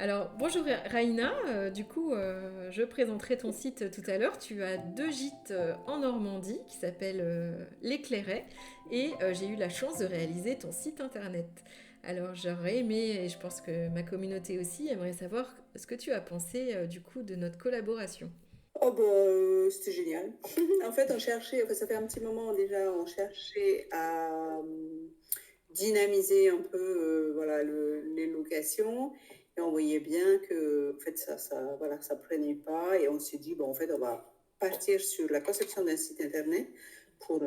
Alors, bonjour Raïna. Je présenterai ton site tout à l'heure. Tu as deux gîtes en Normandie qui s'appellent l'Éclairet et j'ai eu la chance de réaliser ton site internet. Alors, j'aurais aimé, et je pense que ma communauté aussi aimerait savoir ce que tu as pensé du coup de notre collaboration. Oh bah, c'était génial. En fait, on cherchait, enfin, ça fait un petit moment déjà, on cherchait à dynamiser un peu voilà, les locations et on voyait bien que en fait, voilà, ça prenait pas et on s'est dit, bon, en fait, on va partir sur la conception d'un site internet pour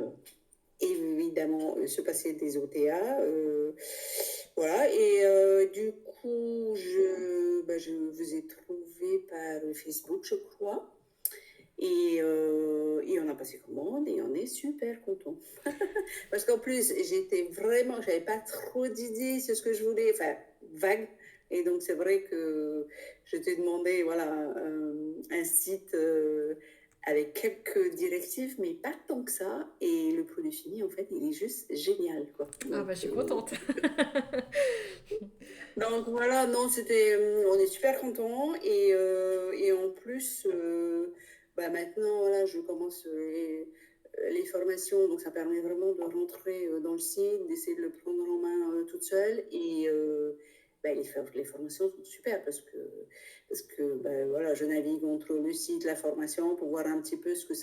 évidemment se passer des OTA. Voilà, et du coup, je vous ai trouvé par Facebook, je crois. Et on a passé commande et on est super content. Parce qu'en plus, j'avais pas trop d'idées sur ce que je voulais, enfin, vague. Et donc, c'est vrai que je t'ai demandé, voilà, un site avec quelques directives, mais pas tant que ça. Et le produit fini, en fait, il est juste génial, quoi. Ah bah je suis contente. Donc voilà, non, on est super contents et en plus, bah maintenant, voilà, je commence les formations, donc ça permet vraiment de rentrer dans le site, d'essayer de le prendre en main toute seule et bah, les formations sont super parce que bah, voilà, je navigue entre le site, la formation pour voir un petit peu ce que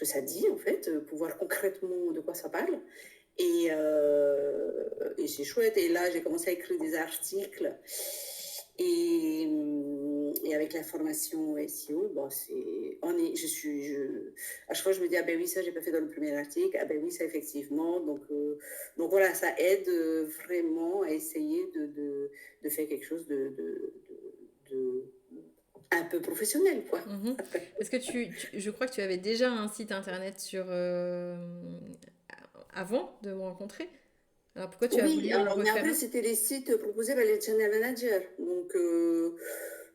ça dit en fait, pour voir concrètement de quoi ça parle. Et c'est chouette. Et là, j'ai commencé à écrire des articles. Et avec la formation SEO, bon, à chaque fois, je me dis, ah ben oui, ça, j'ai pas fait dans le premier article. Ah ben oui, ça, effectivement. Donc voilà, ça aide vraiment à essayer de faire quelque chose de un peu professionnel, quoi. Mhm. Parce que je crois que tu avais déjà un site internet avant de me rencontrer. Alors pourquoi tu as Oui, voulu en alors, mais refaire après, un? c'était les sites proposés par les channel managers. Donc,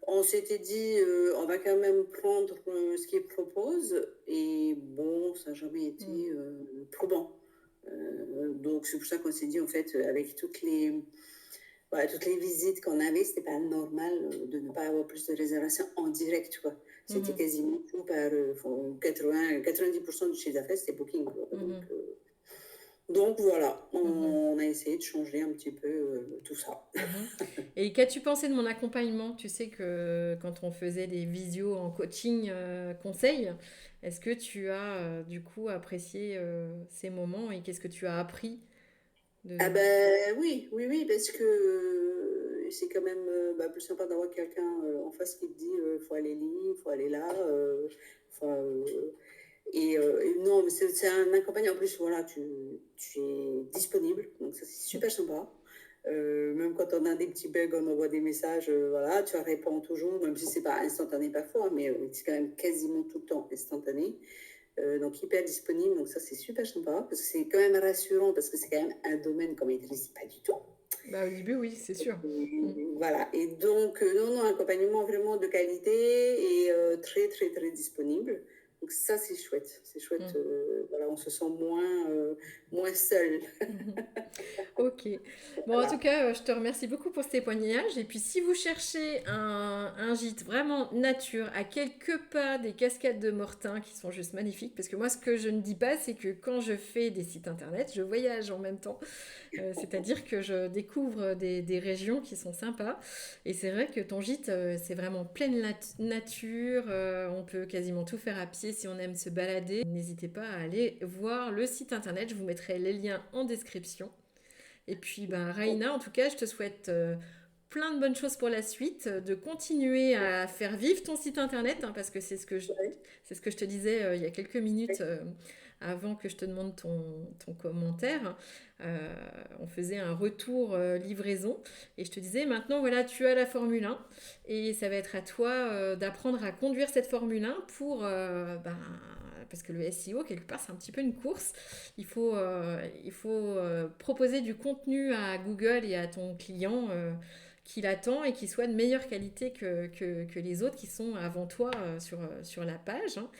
on s'était dit, on va quand même prendre ce qu'ils proposent. Et bon, ça n'a jamais Hmm. été probant. Donc, c'est pour ça qu'on s'est dit, en fait, avec voilà, toutes les visites qu'on avait, c'était pas normal de ne pas avoir plus de réservations en direct, quoi. C'était Mhm. quasiment tout par 90% du chiffre d'affaires, c'était booking, quoi. Mhm. Donc voilà, Mhm. on a essayé de changer un petit peu tout ça. Mhm. Et qu'as-tu pensé de mon accompagnement? Tu sais que quand on faisait des visios en coaching conseil, est-ce que tu as du coup apprécié ces moments et qu'est-ce que tu as appris Ah de... ben oui, oui, oui, parce que c'est quand même bah, plus sympa d'avoir quelqu'un en face qui te dit il faut aller là, il faut aller là. Enfin, et non, mais c'est un accompagnant. En plus, voilà, tu es disponible, donc ça c'est super sympa. Même quand on a des petits bugs, on envoie des messages, voilà, tu réponds toujours, même si c'est pas instantané parfois, mais c'est quand même quasiment tout le temps instantané. Donc hyper disponible, donc ça c'est super sympa, parce que c'est quand même rassurant, parce que c'est quand même un domaine qu'on maîtrise pas du tout. Bah, au début, oui, c'est sûr. Mm. Voilà, et donc non, non, accompagnement vraiment de qualité et très très très disponible. Donc ça c'est chouette, Mm. voilà, on se sent moins seul. Mhm. Ok. Bon, en tout Voilà. cas, je te remercie beaucoup pour ce témoignage. Et puis, si vous cherchez un gîte vraiment nature, à quelques pas des cascades de Mortain, qui sont juste magnifiques, parce que moi, ce que je ne dis pas, c'est que quand je fais des sites internet, je voyage en même temps. C'est-à-dire que je découvre des régions qui sont sympas. Et c'est vrai que ton gîte, c'est vraiment pleine nature. On peut quasiment tout faire à pied si on aime se balader. N'hésitez pas à aller voir le site internet. Je vous mettrai les liens en description. Et puis, ben, Raïna, en tout cas, je te souhaite plein de bonnes choses pour la suite, de continuer à faire vivre ton site internet, hein, parce que c'est ce que je te disais il y a quelques minutes avant que je te demande ton commentaire. Euh, on faisait un retour livraison et je te disais maintenant, voilà, tu as la Formule 1 et ça va être à toi d'apprendre à conduire cette Formule 1 parce que le SEO, quelque part, c'est un petit peu une course. Il faut proposer du contenu à Google et à ton client qu'il attend et qui soit de meilleure qualité que les autres qui sont avant toi sur la page, hein.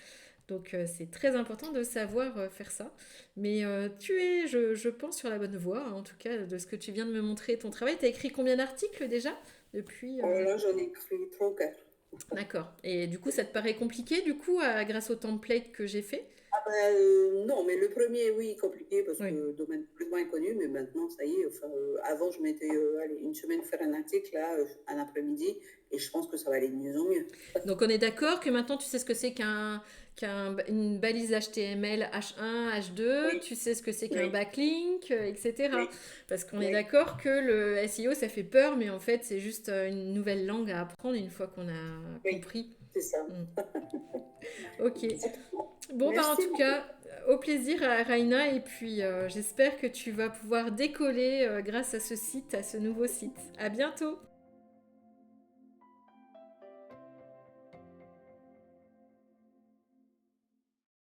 Donc c'est très important de savoir faire ça. Mais tu es, je pense, sur la bonne voie, hein, en tout cas, de ce que tu viens de me montrer ton travail. Tu as écrit combien d'articles déjà? depuis Oh là, j'en ai écrit 3 ou 4. D'accord. Et du coup, ça te paraît compliqué, du coup, grâce au template que j'ai fait? Ah ben, non, mais le premier, oui, compliqué parce Oui. que domaine plus ou moins inconnu, mais maintenant, ça y est. Enfin, avant, je mettais allez, une semaine faire un article, là, un après-midi, et je pense que ça va aller de mieux en mieux. Donc, on est d'accord que maintenant, tu sais ce que c'est une balise HTML H1, H2, Oui, tu sais ce que c'est qu'un oui, backlink, etc. oui, Parce qu'on est oui, d'accord que le SEO, ça fait peur, mais en fait, c'est juste une nouvelle langue à apprendre une fois qu'on a oui, compris. c'est ça. Mm. Ok. Exactement. Bon, bah en Merci tout beaucoup. cas, au plaisir à Raina, et puis j'espère que tu vas pouvoir décoller grâce à ce site, à ce nouveau site. À bientôt!